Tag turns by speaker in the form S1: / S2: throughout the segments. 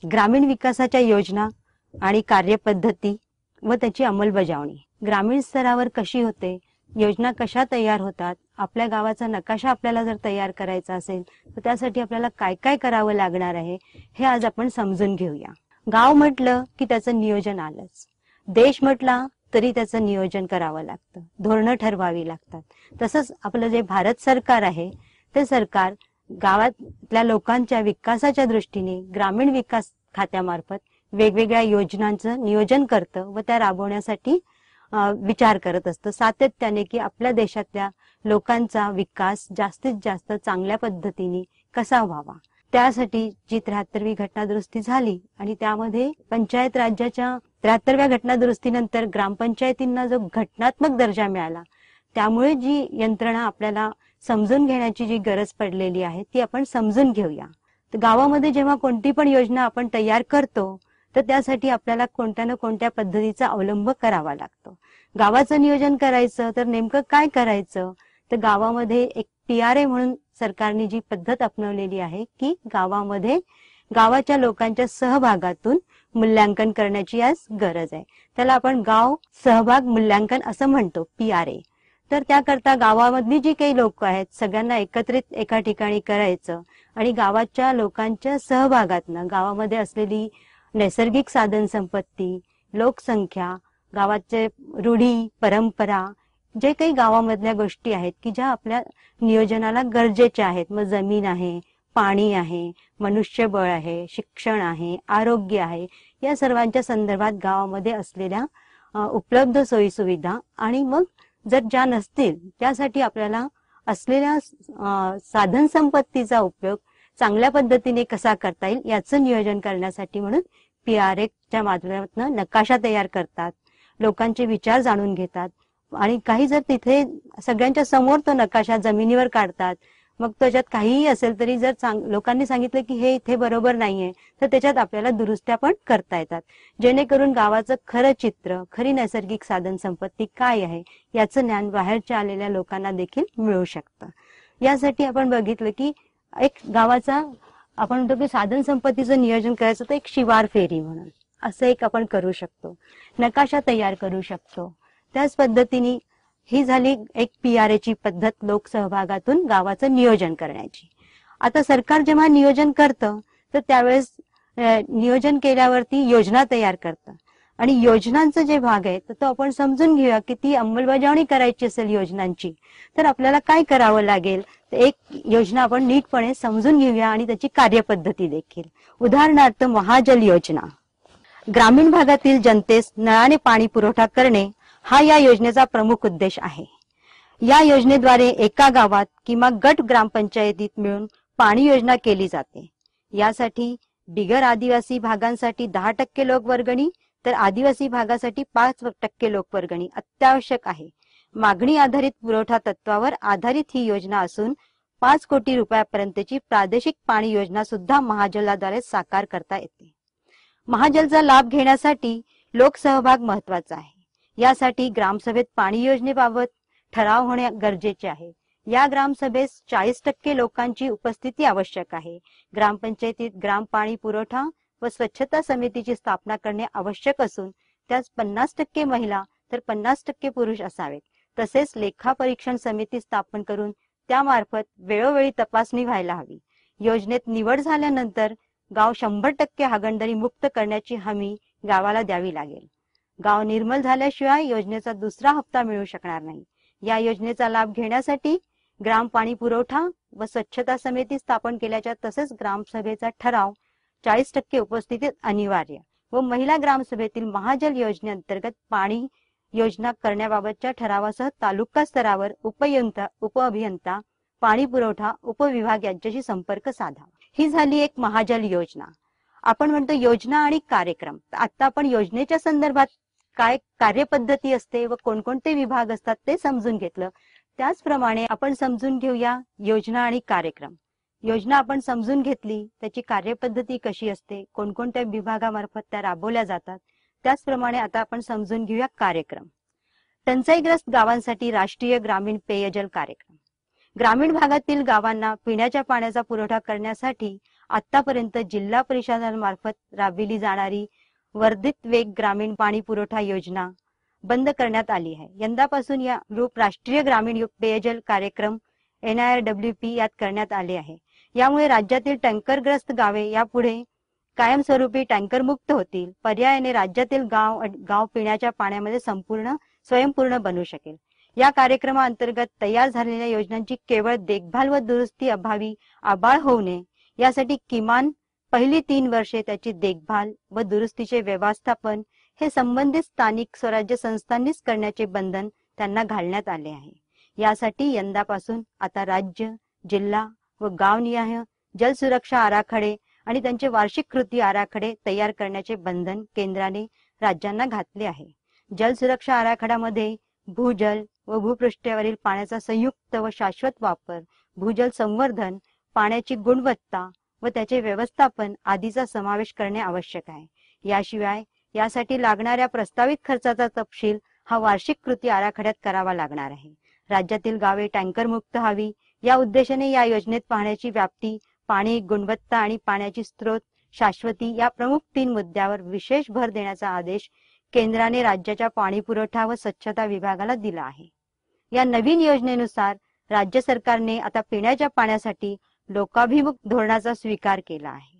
S1: ग्रामीण विकासाच्या योजना आणि कार्यपद्धती व त्याची अंमलबजावणी ग्रामीण स्तरावर कशी होते, योजना कशा तयार होतात, आपल्या गावाचा नकाशा आपल्याला जर तयार करायचा असेल तर त्यासाठी आपल्याला काय काय करावं लागणार आहे हे आज आपण समजून घेऊया। गाव म्हटलं की त्याचं नियोजन आलंच, देश म्हटला तरी त्याचं नियोजन करावं लागतं, धोरणं ठरवावी लागतात। तसंच आपलं जे भारत सरकार आहे ते सरकार गावातल्या लोकांच्या विकासाच्या दृष्टीने ग्रामीण विकास खात्यामार्फत वेगवेगळ्या योजनांचं नियोजन करतं व त्या राबवण्यासाठी विचार करत असतं सातत्याने की आपल्या देशातल्या लोकांचा विकास जास्तीत जास्त चांगल्या पद्धतीने कसा व्हावा। त्यासाठी जी 73वी घटनादुरुस्ती झाली आणि त्यामध्ये पंचायत राज्याच्या 73व्या घटनादुरुस्तीनंतर ग्रामपंचायतींना जो घटनात्मक दर्जा मिळाला, त्यामुळे जी यंत्रणा आपल्याला समजून घेण्याची जी गरज पडलेली आहे ती आपण समजून घेऊया। तर गावामध्ये जेव्हा कोणती पण योजना आपण तयार करतो तर त्यासाठी आपल्याला कोणत्या ना कोणत्या पद्धतीचा अवलंब करावा लागतो। गावाचं नियोजन करायचं तर नेमकं काय करायचं, तर गावामध्ये एक PRA म्हणून सरकारने जी पद्धत अपनावलेली आहे की गावामध्ये गावाच्या लोकांच्या सहभागातून मूल्यांकन करण्याची आज गरज आहे। त्याला आपण गाव सहभाग मूल्यांकन असं म्हणतो, PRA। तर त्याकरता गावामधली जी काही लोक आहेत सगळ्यांना एकत्रित एका ठिकाणी करायचं आणि गावाच्या लोकांच्या सहभागातनं गावामध्ये असलेली नैसर्गिक साधन संपत्ती, लोकसंख्या, गावाचे रूढी परंपरा, जे काही गावामधल्या गोष्टी आहेत की ज्या आपल्या नियोजनाला गरजेच्या आहेत, मग जमीन आहे, पाणी आहे, मनुष्यबळ आहे, शिक्षण आहे, आरोग्य आहे, या सर्वांच्या संदर्भात गावामध्ये असलेल्या उपलब्ध सोयी सुविधा आणि मग जर ज्या नसतील त्यासाठी आपल्याला असलेल्या साधन संपत्तीचा उपयोग चांगल्या पद्धतीने कसा करता येईल याचं नियोजन करण्यासाठी म्हणून PRA च्या माध्यमातून नकाशा तयार करतात, लोकांचे विचार जाणून घेतात आणि काही जर तिथे सगळ्यांच्या समोर तो नकाशा जमिनीवर काढतात, मग त्याच्यात काहीही असेल तरी जर लोकांनी सांगितलं की हे इथे बरोबर नाहीये तर त्याच्यात आपल्याला दुरुस्त्या पण करता येतात, जेणेकरून गावाचं खरं चित्र, खरी नैसर्गिक साधन संपत्ती काय आहे याचं ज्ञान बाहेरच्या आलेल्या लोकांना देखील मिळू शकतं। यासाठी आपण बघितलं की एक गावाचा आपण म्हणतो की साधन संपत्तीचं नियोजन करायचं तर एक शिवार फेरी म्हणून असं एक आपण करू शकतो, नकाशा तयार करू शकतो। त्याच पद्धतीने ही झाली एक PRA ची पद्धत लोकसहभागातून गावाचं नियोजन करण्याची। आता सरकार जेव्हा नियोजन करतं तर त्यावेळेस नियोजन केल्यावरती योजना तयार करतं आणि योजनांचा जे भाग आहे तर तो आपण समजून घेऊया की ती अंमलबजावणी करायची असेल योजनांची तर आपल्याला काय करावं लागेल। तर एक योजना आपण नीटपणे समजून घेऊया आणि त्याची कार्यपद्धती देखील। उदाहरणार्थ महाजल योजना, ग्रामीण भागातील जनतेस नळाने पाणी पुरवठा करणे हा या योजनेचा प्रमुख उद्देश आहे। या योजनेद्वारे एका गावात किंवा गट ग्रामपंचायतीत मिळून पाणी योजना केली जाते। यासाठी बिगर आदिवासी भागांसाठी 10% लोकवर्गणी तर आदिवासी भागासाठी 5% लोकवर्गणी अत्यावश्यक आहे। मागणी आधारित पुरवठा तत्वावर आधारित ही योजना असून 5 कोटी रुपयापर्यंतची प्रादेशिक पाणी योजना सुद्धा महाजलाद्वारे साकार करता येते। महाजलचा लाभ घेण्यासाठी लोकसहभाग महत्वाचा आहे। यासाठी ग्रामसभेत पाणी योजनेबाबत ठराव होणे गरजेचे आहे। या ग्रामसभेस 40% लोकांची उपस्थिती आवश्यक आहे। ग्रामपंचायतीत ग्राम पाणी पुरवठा व स्वच्छता समितीची स्थापना करणे आवश्यक असून त्यास 50% महिला तर 50% पुरुष असावेत। तसेच लेखा परीक्षण समिती स्थापन करून त्यामार्फत वेळोवेळी तपासणी व्हायला हवी। योजनेत निवड झाल्यानंतर गाव 100% हागणदारी मुक्त करण्याची हमी गावाला द्यावी लागेल। गाव निर्मल झाल्याशिवाय योजनेचा दुसरा हप्ता मिळू शकणार नाही। या योजनेचा लाभ घेण्यासाठी ग्राम पाणी पुरवठा व स्वच्छता समिती स्थापन केल्याच्या तसेच ग्रामसभेचा ठराव 40% उपस्थितीत अनिवार्य व महिला ग्रामसभेतील महाजल योजनेअंतर्गत पाणी योजना करण्याबाबतच्या ठरावासह तालुका स्तरावर उपअभियंता, पाणी पुरवठा उपविभाग यांच्याशी संपर्क साधावा। ही झाली एक महाजल योजना। आपण म्हणतो योजना आणि कार्यक्रम। आता आपण योजनेच्या संदर्भात काय कार्यपद्धती असते व कोणकोणते विभाग असतात ते समजून घेतलं, त्याचप्रमाणे आपण समजून घेऊया योजना आणि कार्यक्रम। योजना आपण समजून घेतली, त्याची कार्यपद्धती कशी असते, कोणकोणत्या विभागामार्फत त्या राबवल्या जातात, त्याचप्रमाणे आता आपण समजून घेऊया कार्यक्रम। टंचाईग्रस्त गावांसाठी राष्ट्रीय ग्रामीण पेयजल कार्यक्रम। ग्रामीण भागातील गावांना पिण्याच्या पाण्याचा पुरवठा करण्यासाठी आतापर्यंत जिल्हा परिषदांमार्फत राबविली जाणारी वर्धित वेग ग्रामीण पाणी पुरवठा योजना बंद करण्यात आली आहे. यंदापासून या रूप राष्ट्रीय ग्रामीण पेयजल कार्यक्रम NIRWP यात करण्यात आले आहे. यामुळे राज्यातील टँकरग्रस्त गावे यापुढे कायमस्वरूपी टँकर मुक्त होतील. पर्यायाने राज्यातील गाव पिण्याच्या पाण्यामध्ये स्वयंपूर्ण बनू शकेल. या कार्यक्रमाअंतर्गत तयार झालेल्या योजनांची केवळ देखभाल व दुरुस्ती अभावी आबाळ होऊ नये यासाठी किमान पहिली 3 वर्षे त्याची देखभाल व दुरुस्तीचे व्यवस्थापन हे संबंधित स्थानिक स्वराज्य संस्थांनीच करण्याचे बंधन त्यांना घालण्यात आले आहे. यासाठी यंदापासून आता राज्य, जिल्हा व गावनिहाय जल सुरक्षा आराखडे आणि त्यांचे वार्षिक कृती आराखडे तयार करण्याचे बंधन केंद्राने राज्यांना घातले आहे. जल सुरक्षा आराखड्यामध्ये भूजल व भूपृष्ठावरील पाण्याचा संयुक्त व शाश्वत वापर, भूजल संवर्धन, पाण्याची गुणवत्ता व त्याचे व्यवस्थापन आदीचा समावेश करणे आवश्यक आहे. याशिवाय यासाठी लागणाऱ्या प्रस्तावित खर्चाचा तपशील हा वार्षिक कृती आराखड्यात करावा लागणार आहे. राज्यातील गावे टँकर मुक्त व्हावी या उद्देशाने या योजनेत पाण्याची व्याप्ती, पाणी गुणवत्ता आणि पाण्याची स्रोत शाश्वती या प्रमुख 3 मुद्द्यावर विशेष भर देण्याचा आदेश केंद्राने राज्याच्या पाणी पुरवठा व स्वच्छता विभागाला दिला आहे. या नवीन योजनेनुसार राज्य सरकारने आता पिण्याच्या पाण्यासाठी लोकाभिमुख धोरणाचा स्वीकार केला आहे.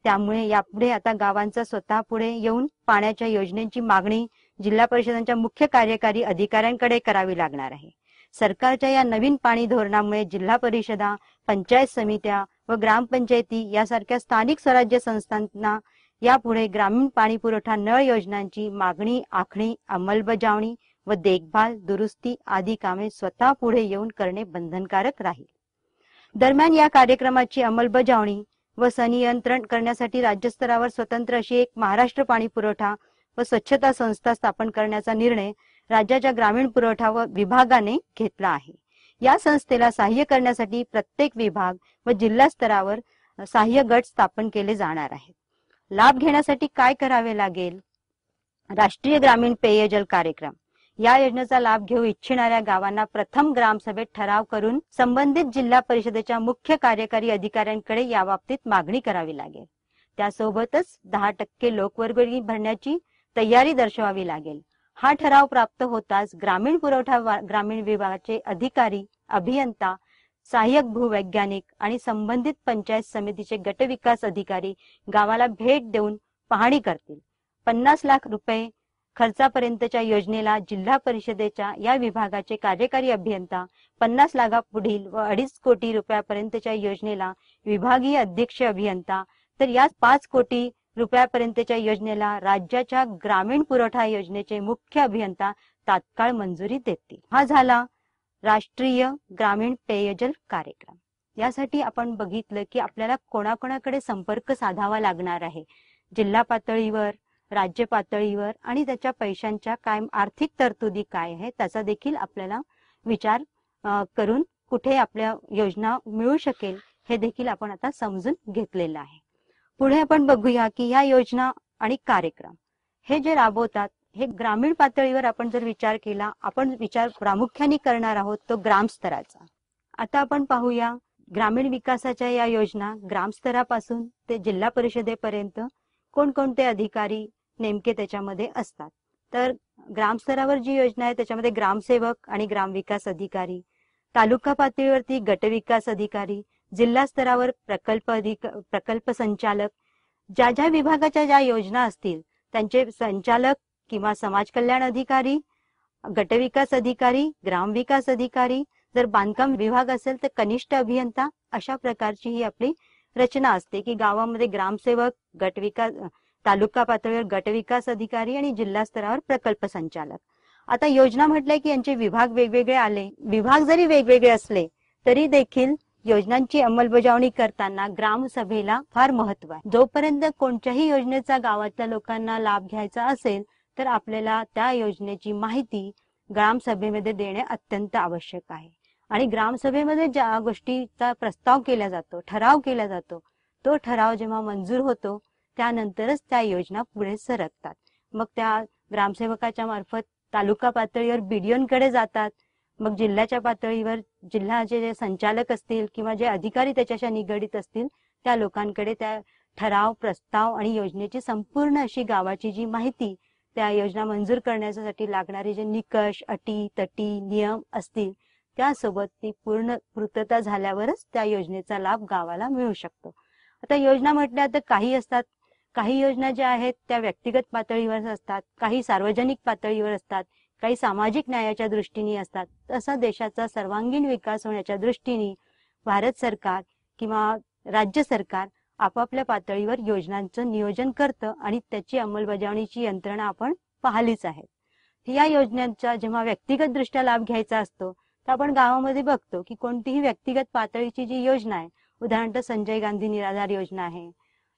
S1: त्यामुळे यापुढे आता गावांचा स्वतः पुढे येऊन पाण्याच्या योजनेची मागणी जिल्हा परिषदांच्या मुख्य कार्यकारी अधिकाऱ्यांकडे करावी लागणार आहे. सरकारच्या या नवीन पाणी धोरणामुळे जिल्हा परिषदा, पंचायत समित्या व ग्रामपंचायती यासारख्या स्थानिक स्वराज्य संस्थांना यापुढे ग्रामीण पाणी पुरवठा नळ योजनांची मागणी, आखणी, अंमलबजावणी व देखभाल, दुरुस्ती आदी कामे स्वतः पुढे येऊन करणे बंधनकारक राहील. दरम्यान या कार्यक्रमाची अंमलबजावणी व संनियंत्रण करण्यासाठी राज्यस्तरावर स्वतंत्र अशी एक महाराष्ट्र पाणी पुरवठा व स्वच्छता संस्था स्थापन करण्याचा निर्णय राज्याच्या ग्रामीण पुरवठा व विभागाने घेतला आहे. या संस्थेला सहाय्य करण्यासाठी प्रत्येक विभाग व जिल्हा स्तरावर सहाय्य गट स्थापन केले जाणार आहेत. लाभ घेण्यासाठी काय करावे लागेल? राष्ट्रीय ग्रामीण पेयजल कार्यक्रम या योजनेचा लाभ घेऊ इच्छिणाऱ्या गावांना प्रथम ग्रामसभेत ठराव करून संबंधित जिल्हा परिषदेच्या मुख्य कार्यकारी अधिकाऱ्यांकडे याबाबतीत मागणी करावी लागेल. त्यासोबतच 10% लोकवर्गणी भरण्याची तयारी दर्शवावी लागेल. हा ठराव प्राप्त होताच ग्रामीण पुरवठा ग्रामीण विभागाचे अधिकारी, अभियंता, सहाय्यक भूवैज्ञानिक आणि संबंधित पंचायत समितीचे गटविकास अधिकारी गावाला भेट देऊन पाहणी करतील. 50 लाख रुपये खर्चापर्यंतच्या योजनेला जिल्हा परिषदेच्या या विभागाचे कार्यकारी अभियंता, 50 लाखापुढील व 2.5 कोटी रुपयापर्यंतच्या योजनेला विभागीय अध्यक्ष अभियंता, तर या 5 कोटी रुपयापर्यंतच्या योजनेला राज्याच्या ग्रामीण पुरवठा योजनेचे मुख्य अभियंता तात्काळ मंजुरी देतील. हा झाला राष्ट्रीय ग्रामीण पेयजल कार्यक्रम. यासाठी आपण बघितलं की आपल्याला कोणाकोणाकडे संपर्क साधावा लागणार आहे. जिल्हा पातळीवर, राज्य पातळीवर आणि त्याच्या पैशांच्या काय आर्थिक तरतुदी काय आहे त्याचा देखील आपल्याला विचार करून कुठे आपल्या योजना मिळू शकेल हे देखील आपण आता समजून घेतलेलं आहे. पुढे आपण बघूया की ह्या योजना आणि कार्यक्रम हे जे राबवतात हे ग्रामीण पातळीवर आपण जर विचार केला, आपण विचार प्रामुख्याने करणार आहोत तो ग्रामस्तराचा. आता आपण पाहूया ग्रामीण विकासाच्या या योजना ग्रामस्तरापासून ते जिल्हा परिषदेपर्यंत कोणकोणते अधिकारी नेमके त्याच्यामध्ये असतात. तर ग्रामस्तरावर जी योजना आहे त्याच्यामध्ये ग्रामसेवक आणि ग्रामविकास अधिकारी, तालुका पातळीवरती गटविकास अधिकारी, जिल्हा स्तरावर प्रकल्प संचालक, ज्या विभागाच्या ज्या योजना असतील त्यांचे संचालक किंवा समाज कल्याण अधिकारी, गटविकास अधिकारी, ग्रामविकास अधिकारी, जर बांधकाम विभाग असेल तर कनिष्ठ अभियंता, अशा प्रकारची ही आपली रचना असते की गावामध्ये ग्रामसेवक, गटविकास, तालुका पातळीवर गटविकास अधिकारी आणि जिल्हा स्तरावर प्रकल्प संचालक. आता योजना म्हटलंय की यांचे विभाग वेगवेगळे आले. विभाग जरी वेगवेगळे असले तरी देखील योजनांची अंमलबजावणी करताना ग्रामसभेला फार महत्व आहे. जोपर्यंत कोणत्याही योजनेचा गावातल्या लोकांना लाभ घ्यायचा असेल तर आपल्याला त्या योजनेची माहिती ग्रामसभेमध्ये देणे अत्यंत आवश्यक आहे. आणि ग्रामसभेमध्ये ज्या गोष्टीचा प्रस्ताव केला जातो, ठराव केला जातो, तो ठराव जेव्हा मंजूर होतो त्यानंतरच त्या योजना पुढे सरकतात. मग त्या ग्रामसेवकाच्या मार्फत तालुका पातळीवर BDOंकडे जातात. मग जिल्ह्याच्या पातळीवर जिल्ह्याचे जे संचालक असतील किंवा जे अधिकारी त्याच्याशी निगडित असतील त्या लोकांकडे त्या ठराव, प्रस्ताव आणि योजनेची संपूर्ण अशी गावाची जी माहिती, त्या योजना मंजूर करण्यासाठी लागणारे जे निकष, अटी, तटी, नियम असतील त्यासोबत ती पूर्ण पूर्तता झाल्यावरच त्या योजनेचा लाभ गावाला मिळू शकतो. आता योजना म्हटल्या तर काही असतात, काही योजना ज्या आहेत त्या व्यक्तिगत पातळीवर असतात, काही सार्वजनिक पातळीवर असतात, काही सामाजिक न्यायाच्या दृष्टीने असतात. तसा देशाचा सर्वांगीण विकास होण्याच्या दृष्टीने भारत सरकार किंवा राज्य सरकार आपापल्या पातळीवर योजनांचं नियोजन करतं आणि त्याची अंमलबजावणीची यंत्रणा आपण पाहिलीच आहे. या योजनांचा जेव्हा व्यक्तिगत दृष्ट्या लाभ घ्यायचा असतो तर आपण गावामध्ये बघतो की कोणतीही व्यक्तिगत पातळीची जी योजना आहे, उदाहरणार्थ संजय गांधी निराधार योजना आहे,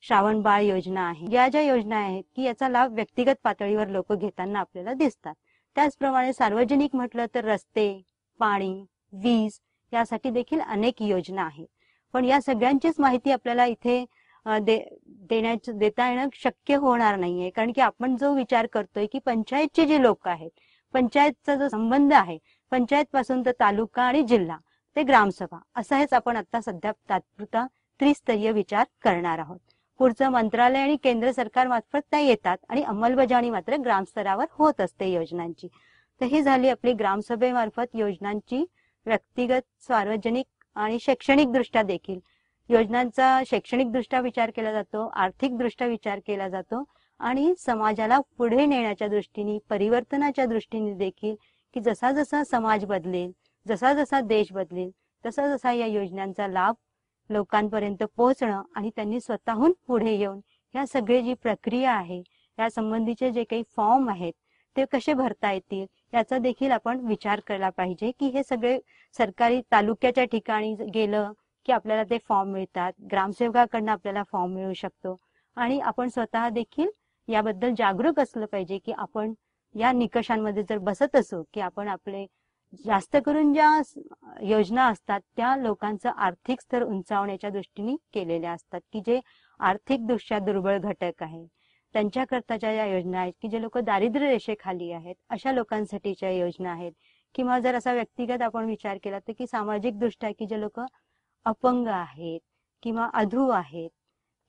S1: श्रावण बाळ योजना आहे, या ज्या योजना आहेत की याचा लाभ व्यक्तिगत पातळीवर लोक घेताना आपल्याला दिसतात. त्याचप्रमाणे सार्वजनिक म्हटलं तर रस्ते, पाणी, वीज यासाठी देखील अनेक योजना आहेत. पण या सगळ्यांचीच माहिती आपल्याला इथे देता येणं शक्य होणार नाहीये, कारण की आपण जो विचार करतोय की पंचायतचे जे लोक आहेत, पंचायतचा जो संबंध आहे, पंचायत पासून तर तालुका आणि जिल्हा ते ग्रामसभा, असा हेच आपण आता सध्या तात्पुरता त्रिस्तरीय विचार करणार आहोत. पुढचं मंत्रालय आणि केंद्र सरकार मार्फत त्या येतात आणि अंमलबजावणी मात्र ग्रामस्तरावर होत असते योजनांची. तर ही झाली आपली ग्रामसभेमार्फत योजनांची व्यक्तिगत, सार्वजनिक आणि शैक्षणिक दृष्ट्या देखील. योजनांचा शैक्षणिक दृष्ट्या विचार केला जातो, आर्थिक दृष्ट्या विचार केला जातो आणि समाजाला पुढे नेण्याच्या दृष्टीने, परिवर्तनाच्या दृष्टीने देखील, की जसा जसा समाज बदलेल, जसा जसा देश बदलेल, तसा जसा या योजनांचा लाभ लोकांपर्यंत पोहोचणं आणि त्यांनी स्वतःहून पुढे येऊन या सगळी जी प्रक्रिया आहे, या संबंधीचे जे काही फॉर्म आहेत ते कसे भरता येतील याचा देखील आपण विचार केला पाहिजे. की हे सगळे सरकारी तालुक्याच्या ठिकाणी गेलं की आपल्याला ते फॉर्म मिळतात, ग्रामसेवकाकडनं आपल्याला फॉर्म मिळू शकतो आणि आपण स्वतः देखील याबद्दल जागरूक असलं पाहिजे की आपण या निकषांमध्ये जर बसत असू की आपण आपले जास्त करून ज्या योजना असतात त्या लोकांचं आर्थिक स्तर उंचावण्याच्या दृष्टीने केलेल्या असतात, की जे आर्थिक दृष्ट्या दुर्बळ घटक आहे त्यांच्याकरताच्या या योजना आहेत, की जे लोक दारिद्र्य रेषेखाली आहेत अशा लोकांसाठीच्या योजना आहेत. किंवा जर असा व्यक्तिगत आपण विचार केला तर की सामाजिक दृष्ट्या की जे लोक अपंग आहेत किंवा अधू आहेत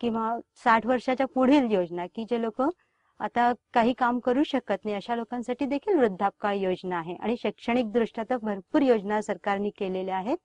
S1: किंवा 60 वर्षाच्या पुढील योजना, की जे लोक आता काही काम करू शकत नाही अशा लोकांसाठी देखील वृद्धापकाळ योजना आहे. आणि शैक्षणिक दृष्ट्या तर भरपूर योजना सरकारने केलेल्या आहेत,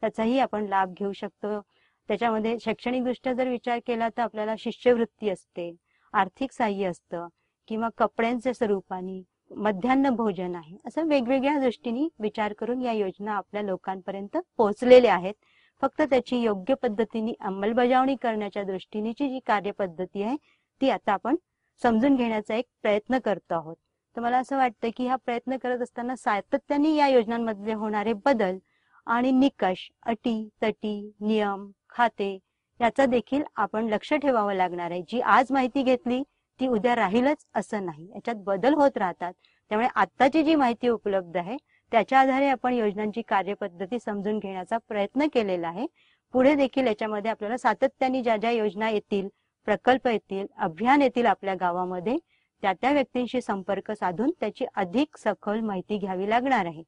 S1: त्याचाही आपण लाभ घेऊ शकतो. त्याच्यामध्ये शैक्षणिक दृष्ट्या जर विचार केला तर आपल्याला शिष्यवृत्ती असते, आर्थिक सहाय्य असतं किंवा कपड्यांच्या स्वरूपाने मध्यान्ह भोजन आहे. असं वेगवेगळ्या दृष्टीने विचार करून या योजना आपल्या लोकांपर्यंत पोहोचलेल्या आहेत. फक्त त्याची योग्य पद्धतीने अंमलबजावणी करण्याच्या दृष्टीनेची जी कार्यपद्धती आहे ती आता आपण समजून घेण्याचा एक प्रयत्न करतो आहोत. तर मला असं वाटतं की हा प्रयत्न करत असताना सातत्याने या योजनांमध्ये होणारे बदल आणि निकष, अटी, तटी, नियम, खाते याचा देखील आपण लक्ष ठेवावं लागणार आहे. जी आज माहिती घेतली ती उद्या राहीलच असं नाही, याच्यात बदल होत राहतात. त्यामुळे आत्ताची जी माहिती उपलब्ध आहे त्याच्या आधारे आपण योजनांची कार्यपद्धती समजून घेण्याचा प्रयत्न केलेला आहे. पुढे देखील याच्यामध्ये आपल्याला सातत्याने ज्या ज्या योजना येतील, प्रकल्प येतील, अभियान येतील आपल्या गावामध्ये, त्या त्या व्यक्तींशी संपर्क साधून त्याची अधिक सखोल माहिती घ्यावी लागणार आहे.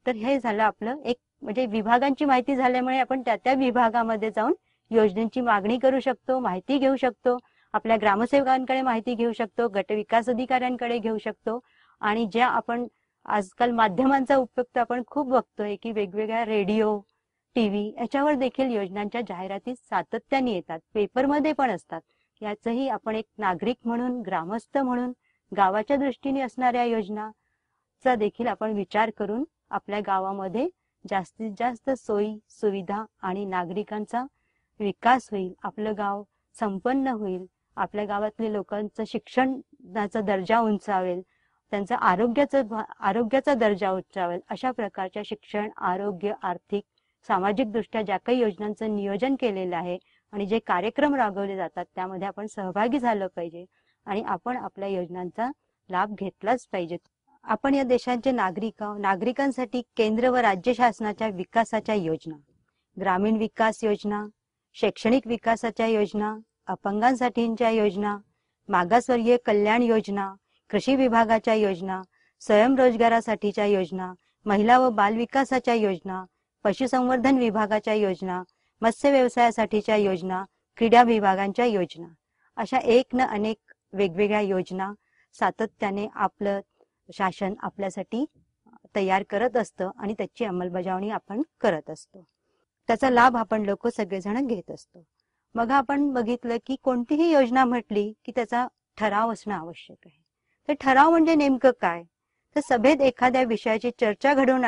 S1: तर हे झालं आपलं एक म्हणजे विभागांची माहिती झाल्यामुळे आपण त्या त्या विभागामध्ये जाऊन योजनेची मागणी करू शकतो, माहिती घेऊ शकतो, आपल्या ग्रामसेवकांकडे माहिती घेऊ शकतो, गट विकास अधिकाऱ्यांकडे घेऊ शकतो. आणि ज्या आपण आजकाल माध्यमांचा उपयोग तर आपण खूप बघतोय की वेगवेगळ्या रेडिओ, टीव्ही याच्यावर देखील योजनांच्या जाहिराती सातत्याने येतात, पेपरमध्ये पण असतात. याचंही आपण एक नागरिक म्हणून, ग्रामस्थ म्हणून गावाच्या दृष्टीने असणाऱ्या योजनाचा देखील आपण विचार करून आपल्या गावामध्ये जास्तीत जास्त सोयी सुविधा आणि नागरिकांचा विकास होईल, आपलं गाव संपन्न होईल, आपल्या गावातल्या लोकांचं शिक्षणाचा दर्जा उंचावेल, त्यांचा आरोग्याचा दर्जा उंचावेल. अशा प्रकारच्या शिक्षण, आरोग्य, आर्थिक, सामाजिक दृष्ट्या ज्या काही योजनांचं नियोजन केलेलं आहे आणि जे कार्यक्रम राबवले जातात त्यामध्ये आपण सहभागी झालं पाहिजे आणि आपण आपल्या योजनांचा लाभ घेतलाच पाहिजे. आपण या देशाचे नागरिक आहोत. नागरिकांसाठी केंद्र व राज्य शासनाच्या विकासाच्या योजना, ग्रामीण विकास योजना, शैक्षणिक विकासाच्या योजना, अपंगांसाठीच्या योजना, मागासवर्गीय कल्याण योजना, कृषी विभागाच्या योजना, स्वयंरोजगारासाठीच्या योजना, महिला व बाल विकासाच्या योजना, पशुसंवर्धन विभागाच्या योजना, मत्स्य व्यवसायासाठीच्या योजना, क्रीडा विभागांच्या योजना, अशा एक न अनेक वेगवेगळ्या योजना सातत्याने आपलं शासन आपल्यासाठी तयार करत असतं आणि त्याची अंमलबजावणी आपण करत असतो. त्याचा लाभ आपण लोक सगळेजण घेत असतो. मग आपण बघितलं की कोणतीही योजना म्हटली की त्याचा ठराव असणं आवश्यक आहे. तर ठराव म्हणजे नेमकं काय? तर सभेत एखाद्या विषयाची चर्चा घडवून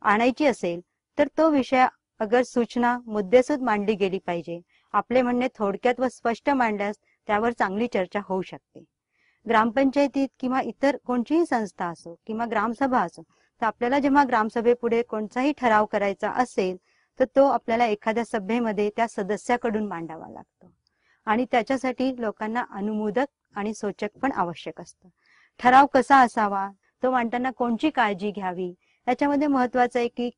S1: आणायची असेल तर तो विषय अगर सूचना मुद्देसूद मांडली गेली पाहिजे. आपले म्हणणे थोडक्यात व स्पष्ट मांडल्यास त्यावर चांगली चर्चा होऊ शकते. ग्रामपंचायतीत किंवा इतर कोणतीही संस्था असो किंवा ग्रामसभा असो, तर आपल्याला जेव्हा ग्रामसभेपुढे कोणताही ठराव करायचा असेल तर तो आपल्याला एखाद्या सभेमध्ये त्या सदस्याकडून मांडावा लागतो आणि त्याच्यासाठी लोकांना अनुमोदक आणि सूचक पण आवश्यक असतं. ठराव कसा असावा, तो मांडताना कोणची काळजी घ्यावी, याच्यामध्ये महत्वाचं आहे की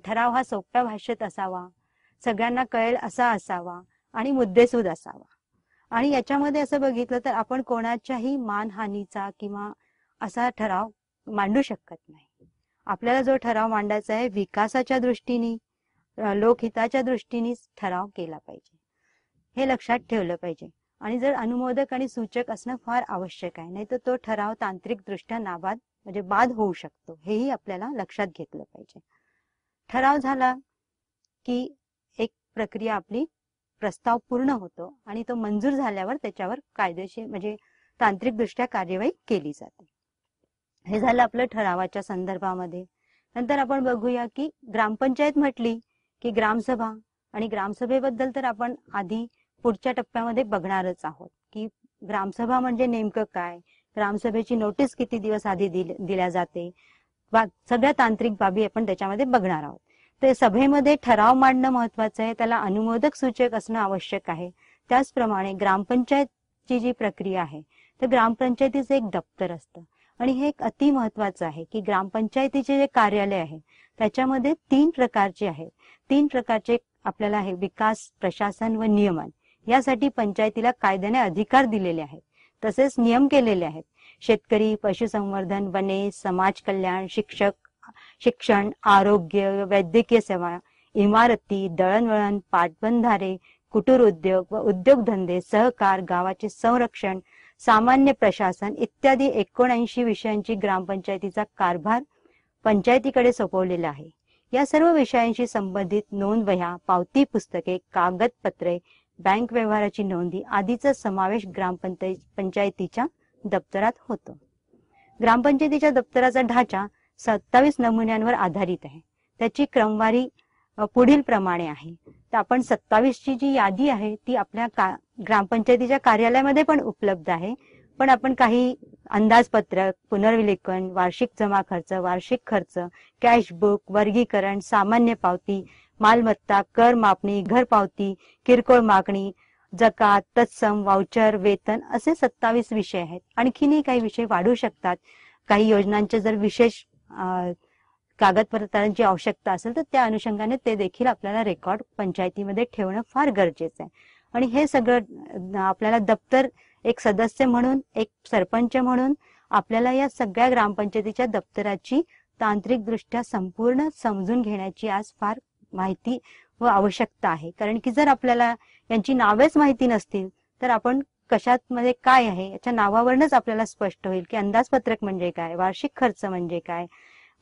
S1: ठराव हा सोप्या भाषेत असावा, सगळ्यांना कळेल असा असावा आणि मुद्देसूद असावा. आणि याच्यामध्ये असं बघितलं तर आपण कोणाच्याही मानहानीचा किंवा असा ठराव मांडू शकत नाही. आपल्याला जो ठराव मांडायचा आहे विकासाच्या दृष्टीने, लोकहिताच्या दृष्टीने ठराव केला पाहिजे, हे लक्षात ठेवलं पाहिजे. आणि जर अनुमोदक आणि सूचक असणं फार आवश्यक आहे, नाही तर तो ठराव तांत्रिक दृष्ट्या नाबाद म्हणजे बाद होऊ शकतो, हेही आपल्याला लक्षात घेतलं पाहिजे. ठराव झाला की एक प्रक्रिया आपली प्रस्ताव पूर्ण होतो आणि तो मंजूर झाल्यावर त्याच्यावर कायदेशीर म्हणजे तांत्रिक दृष्ट्या कार्यवाही केली जाते. हे झालं आपलं ठरावाच्या संदर्भामध्ये. नंतर आपण बघूया की ग्रामपंचायत म्हटली की ग्रामसभा, आणि ग्रामसभेबद्दल तर आपण आधी पुढच्या टप्प्यामध्ये बघणारच आहोत की ग्रामसभा म्हणजे नेमकं काय, ग्रामसभेची नोटीस किती दिवस आधी दिल्या जाते, सगळ्या तांत्रिक बाबी आपण त्याच्यामध्ये बघणार आहोत. तर सभेमध्ये ठराव मांडणं महत्वाचं आहे, त्याला अनुमोदक सूचक असणं आवश्यक आहे. त्याचप्रमाणे ग्रामपंचायतची जी प्रक्रिया आहे तर ग्रामपंचायतीचं एक दप्तर असतं आणि हे एक अति महत्वाचं आहे की ग्रामपंचायतीचे जे कार्यालय आहे त्याच्यामध्ये 3 प्रकारचे आहे. 3 प्रकारचे आपल्याला आहे, विकास, प्रशासन व नियमन. यासाठी पंचायतीला कायद्याने अधिकार दिलेले आहेत, तसेच नियम केलेले आहेत. शेतकरी, पशुसंवर्धन, वने, समाज कल्याण, शिक्षण, आरोग्य, वैद्यकीय सेवा, इमारती, दळणवळण, पाटबंधारे, कुटीर उद्योग व उद्योगधंदे, सहकार, गावाचे संरक्षण, सामान्य प्रशासन इत्यादी 79 विषयांची ग्रामपंचायतीचा कारभार पंचायतीकडे सोपवलेला आहे. या सर्व विषयांशी संबंधित नोंदवह्या, पावती पुस्तके, कागदपत्रे, बँक व्यवहाराची नोंदी आदीचा समावेश ग्रामपंचायतीच्या दप्तरात होतो. ग्रामपंचायतीच्या दप्तराचा ढाचा 27 नमुन्यांवर आधारित आहे. त्याची क्रमवारी पुढील प्रमाणे आहे. तर आपण 27 ची जी यादी आहे ती आपल्या ग्रामपंचायतीच्या कार्यालयामध्ये पण उपलब्ध आहे, पण आपण काही अंदाजपत्रक, पुनर्विलेखन, वार्षिक जमा खर्च, वार्षिक खर्च, कॅश बुक, वर्गीकरण, सामान्य पावती, मालमत्ता, कर मापणी, घर पावती, किरकोळ मागणी, जकात, तत्सम, वाउचर, वेतन असे 27 विषय आहेत. आणखीनही काही विषय वाढू शकतात. काही योजनांचे जर विशेष कागदपत्रांची आवश्यकता असेल तर त्या अनुषंगाने ते देखील आपल्याला रेकॉर्ड पंचायतीमध्ये ठेवणं फार गरजेचं आहे. आणि हे सगळं आपल्याला दप्तर एक सदस्य म्हणून, एक सरपंच म्हणून आपल्याला या सगळ्या ग्रामपंचायतीच्या दप्तराची तांत्रिक दृष्ट्या संपूर्ण समजून घेण्याची आज फार माहिती व आवश्यकता आहे. कारण की जर आपल्याला यांची नावेच माहिती नसतील तर आपण कशात मध्ये काय आहे याच्या नावावरूनच आपल्याला स्पष्ट होईल की अंदाजपत्रक म्हणजे काय, वार्षिक खर्च म्हणजे काय,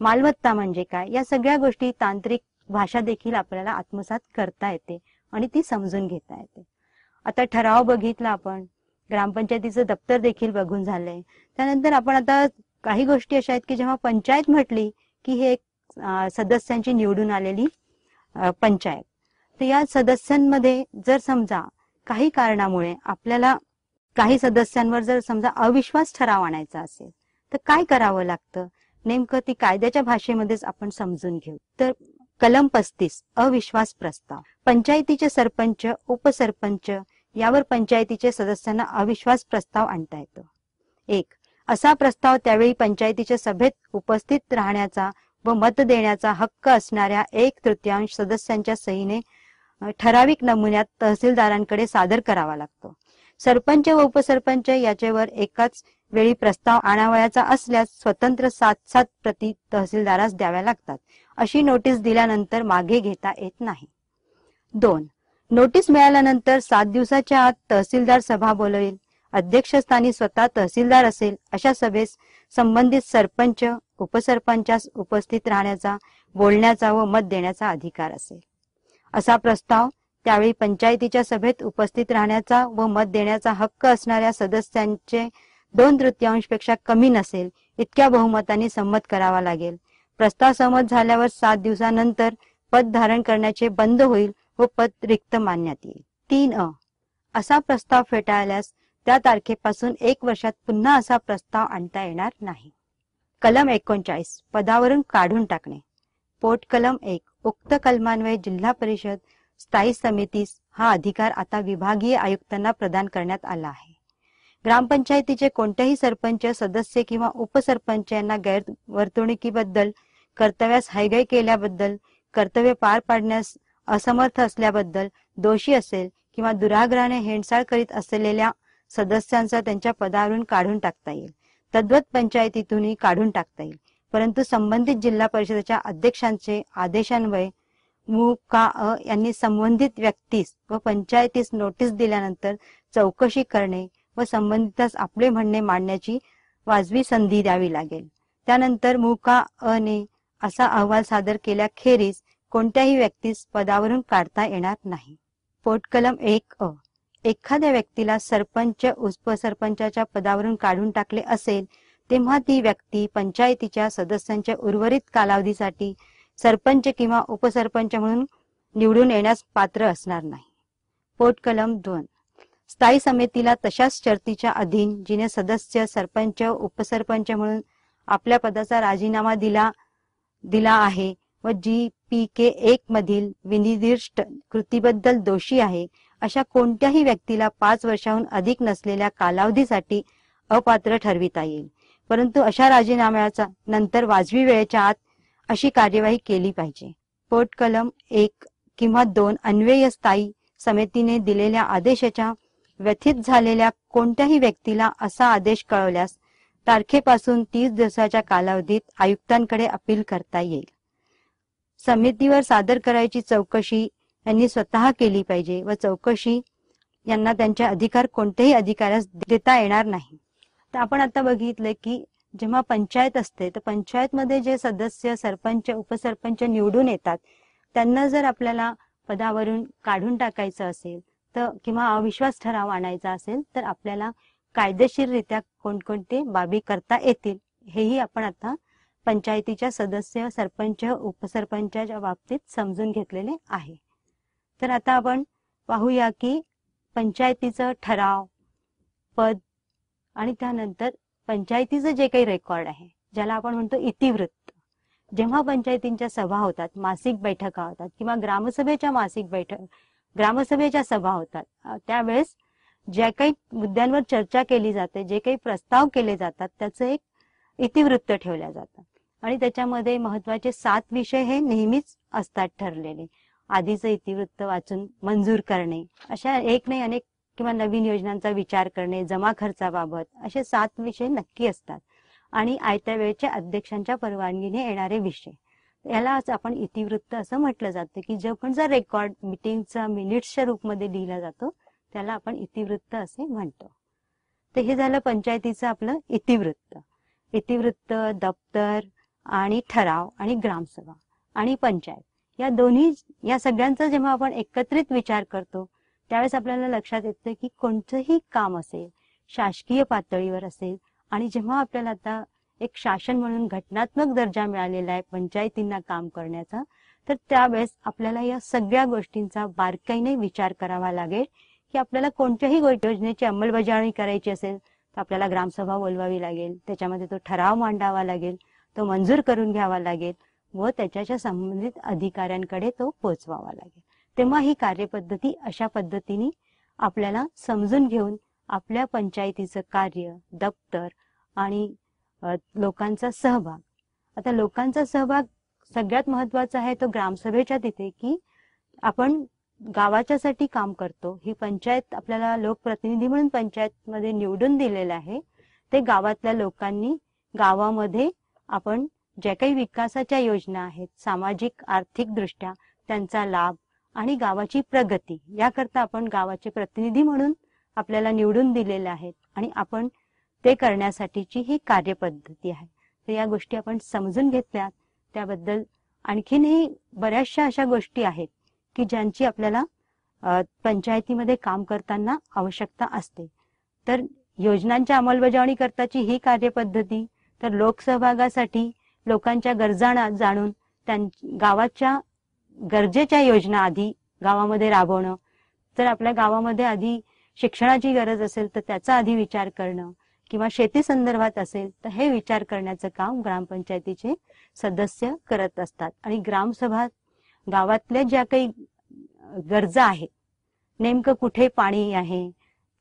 S1: मालमत्ता म्हणजे काय, या सगळ्या गोष्टी तांत्रिक भाषा देखील आपल्याला आत्मसात करता येते आणि ती समजून घेता येते. आता ठराव बघितला, आपण ग्रामपंचायतीचं दप्तर देखील बघून झालंय. त्यानंतर आपण आता काही गोष्टी अशा आहेत की जेव्हा पंचायत म्हटली की हे एक सदस्यांची निवडून आलेली पंचायत, तर या सदस्यांमध्ये जर समजा काही कारणामुळे आपल्याला काही सदस्यांवर जर समजा अविश्वास ठराव आणायचा असेल तर काय करावं लागतं, नेमकं ती कायद्याच्या भाषेमध्येच आपण समजून घेऊ. तर कलम 35 अविश्वास प्रस्ताव. पंचायतीचे सरपंच, उपसरपंच यावर पंचायतीचे सदस्यांना अविश्वास प्रस्ताव आणता येतो. 1. असा प्रस्ताव त्यावेळी पंचायतीच्या सभेत उपस्थित राहण्याचा व मत देण्याचा हक्क असणाऱ्या 1/3 सदस्यांच्या सहीने ठराविक नमुन्यात तहसीलदारांकडे सादर करावा लागतो. सरपंच व उपसरपंच याच्यावर एकाच वेळी प्रस्ताव आणावयाचा असल्यास स्वतंत्र 7 प्रती तहसीलदारास द्याव्या लागतात. अशी नोटीस दिल्यानंतर मागे घेता येत नाही. 2. नोटीस मिळाल्यानंतर 7 दिवसाच्या आत तहसीलदार सभा बोलवेल. अध्यक्षस्थानी स्वतः तहसीलदार असेल. अशा सभेस संबंधित सरपंच उपसरपंचास उपस्थित राहण्याचा, बोलण्याचा व मत देण्याचा अधिकार असेल. असा प्रस्ताव त्यावेळी पंचायतीच्या सभेत उपस्थित राहण्याचा व मत देण्याचा हक्क असणाऱ्या सदस्यांचे 2/3 पेक्षा कमी नसेल इतक्या बहुमताने संमत करावा लागेल. प्रस्ताव संमत झाल्यावर 7 दिवसानंतर पद धारण करण्याचे बंद होईल व पद रिक्त मानण्यात येईल. 3 असा प्रस्ताव फेटाळल्यास त्या तारखेपासून 1 वर्षात पुन्हा असा प्रस्ताव आणता येणार नाही. कलम 39 पदावरून काढून टाकणे. पोट कलम 1 उक्त कलमान्वये जिल्हा परिषद स्थायी समितीस हा अधिकार आता विभागीय आयुक्तांना प्रदान करण्यात आला आहे. ग्रामपंचायतीचे कोणत्याही सरपंच, सदस्य किंवा उपसरपंच यांना गैरवर्तणुकीबद्दल, कर्तव्यास हयगय केल्याबद्दल, कर्तव्य पार पाडण्यास असमर्थ असल्याबद्दल दोषी असेल किंवा दुराग्रहाने हेळसाळ करीत असलेल्या सदस्यांचा त्यांच्या पदावरून काढून टाकता येईल. तद्वत पंचायतीतूनही काढून टाकता येईल. परंतु संबंधित जिल्हा परिषदेच्या अध्यक्षांचे आदेशान्वये मु.का.अ. यांनी संबंधित व्यक्तीस व पंचायतीस नोटीस दिल्यानंतर चौकशी करणे व संबंधितास आपले म्हणणे मांडण्याची वाजवी संधी द्यावी लागेल. त्यानंतर मु.का.अ. ने असा अहवाल सादर केल्याखेरीज कोणत्याही व्यक्तीस पदावरून काढता येणार नाही. पोटकलम 1 एखाद्या व्यक्तीला सरपंच उपसरपंचाच्या पदावरून काढून टाकले असेल तेव्हा ती व्यक्ती पंचायतीच्या सदस्यांच्या उर्वरित कालावधीसाठी सरपंच किंवा उपसरपंच म्हणून निवडून येण्यास पात्र असणार नाही. पोटकलम 2 स्थायी समितीला तशाच शर्तीच्या अधीन जिने सदस्य, सरपंच, उपसरपंच म्हणून आपल्या पदाचा राजीनामा दिला आहे व जी PK 1 मधील विनिर्दिष्ट कृतीबद्दल दोषी आहे अशा कोणत्याही व्यक्तीला 5 वर्षाहून अधिक नसलेल्या कालावधीसाठी अपात्र ठरविता येईल. परंतु अशा राजीनाम्याचा नंतर वाजवी वेळेच्या आत अशी कार्यवाही केली पाहिजे. पोटकलम 1 किंवा 2 अन्वये स्थायी समितीने दिलेल्या आदेशाच्या व्यथित झालेल्या कोणत्याही व्यक्तीला असा आदेश कळवल्यास तारखेपासून 30 दिवसाच्या कालावधीत आयुक्तांकडे अपील करता येईल. समितीवर सादर करायची चौकशी यांनी स्वतः केली पाहिजे व चौकशी यांना त्यांचे अधिकार कोणत्याही अधिकाऱ्यास देता येणार नाही. तर आपण आता बघितले की जेव्हा पंचायत असते तर पंचायत मध्ये जे सदस्य, सरपंच, उपसरपंच निवडून येतात त्यांना जर आपल्याला पदावरून काढून टाकायचं असेल तर किंवा अविश्वास ठराव आणायचा असेल तर आपल्याला कायदेशीररित्या कोणकोणते बाबी करता येतील हेही आपण आता पंचायतीच्या सदस्य, सरपंच, उपसरपंचाच्या बाबतीत समजून घेतलेले आहे. तर आता आपण पाहूया की पंचायतीचं ठराव, पद आणि त्यानंतर पंचायतीचं जे काही रेकॉर्ड आहे ज्याला आपण म्हणतो इतिवृत्त. जेव्हा पंचायतींच्या सभा होतात, मासिक बैठका होतात किंवा ग्रामसभेच्या सभा होतात त्यावेळेस ज्या काही मुद्द्यांवर चर्चा केली जाते, जे काही प्रस्ताव केले जातात त्याचं एक इतिवृत्त ठेवल्या जातं आणि त्याच्यामध्ये महत्वाचे 7 विषय हे नेहमीच असतात ठरलेले. आधीचं इतिवृत्त वाचून मंजूर करणे, अशा एक नाही अनेक किंवा नवीन योजनांचा विचार करणे, जमा खर्चाबाबत असे 7 विषय नक्की असतात आणि आयत्या वेळेच्या अध्यक्षांच्या परवानगीने येणारे विषय यालाच आपण इतिवृत्त असं म्हटलं जातं की जो पण जर रेकॉर्ड मीटिंगचा मिनिट्सच्या रूपमध्ये लिहिला जातो त्याला आपण इतिवृत्त असे म्हणतो. तर हे झालं पंचायतीचं आपलं इतिवृत्त. इतिवृत्त, दप्तर आणि ठराव आणि ग्रामसभा आणि पंचायत या सगळ्यांचा जेव्हा आपण एकत्रित विचार करतो त्यावेळेस आपल्याला लक्षात येतं की कोणतंही काम असेल शासकीय पातळीवर असेल आणि जेव्हा आपल्याला आता एक शासन म्हणून घटनात्मक दर्जा मिळालेला आहे पंचायतींना काम करण्याचा, तर त्यावेळेस आपल्याला या सगळ्या गोष्टींचा बारकाईने विचार करावा लागेल की आपल्याला कोणत्याही योजनेची अंमलबजावणी करायची असेल तर आपल्याला ग्रामसभा बोलवावी लागेल, त्याच्यामध्ये तो ठराव मांडावा लागेल, तो मंजूर करून घ्यावा लागेल व त्याच्या संबंधित अधिकाऱ्यांकडे तो पोहोचवावा लागेल. तेव्हा ही कार्यपद्धती अशा पद्धतीने आपल्याला समजून घेऊन आपल्या पंचायतीचं कार्य, दप्तर आणि लोकांचा सहभाग. आता लोकांचा सहभाग सगळ्यात महत्वाचा आहे तो ग्रामसभेच्या तिथे की आपण गावाच्यासाठी काम करतो. ही पंचायत आपल्याला लोकप्रतिनिधी म्हणून पंचायत मध्ये निवडून दिलेलं आहे. ते गावातल्या लोकांनी गावामध्ये आपण ज्या काही विकासाच्या योजना आहेत सामाजिक आर्थिक दृष्ट्या त्यांचा लाभ आणि गावाची प्रगती याकरता आपण गावाचे प्रतिनिधी म्हणून आपल्याला निवडून दिलेले आहेत आणि आपण ते करण्यासाठीची ही कार्यपद्धती आहे. तर या गोष्टी आपण समजून घेतल्या त्याबद्दल आणखीनही बऱ्याचशा अशा गोष्टी आहेत की ज्यांची आपल्याला पंचायतीमध्ये काम करताना आवश्यकता असते. तर योजनांच्या अंमलबजावणी करताची ही कार्यपद्धती, तर लोकसहभागासाठी लोकांच्या गरजा जाणून गावाच्या गरजेच्या योजना आधी गावामध्ये राबवणं. जर आपल्या गावामध्ये आधी शिक्षणाची गरज असेल तर त्याचा आधी विचार करणं किंवा शेती संदर्भात असेल तर हे विचार करण्याचं काम ग्रामपंचायतीचे सदस्य करत असतात. आणि ग्रामसभा गावातल्या ज्या काही गरजा आहेत, नेमकं कुठे पाणी आहे,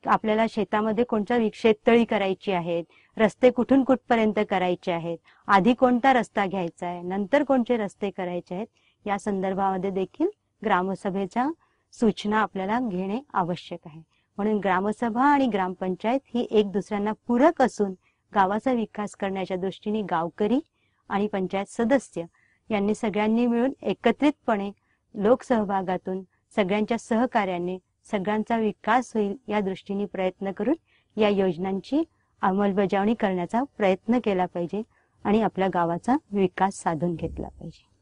S1: आपल्याला शेतामध्ये कोणत्या शेततळी करायची आहेत, रस्ते कुठून कुठपर्यंत करायचे आहेत, आधी कोणता रस्ता घ्यायचा आहे, नंतर कोणते रस्ते करायचे आहेत, या संदर्भामध्ये देखील ग्रामसभेच्या सूचना आपल्याला घेणे आवश्यक आहे. म्हणून ग्रामसभा आणि ग्रामपंचायत ही एक दुसऱ्यांना पूरक असून गावाचा विकास करण्याच्या दृष्टीने गावकरी आणि पंचायत सदस्य यांनी सगळ्यांनी मिळून एकत्रितपणे लोकसहभागातून सगळ्यांच्या सहकार्याने सगळ्यांचा विकास होईल या दृष्टीने प्रयत्न करून या योजनांची अंमलबजावणी करण्याचा प्रयत्न केला पाहिजे आणि आपल्या गावाचा विकास साधून घेतला पाहिजे.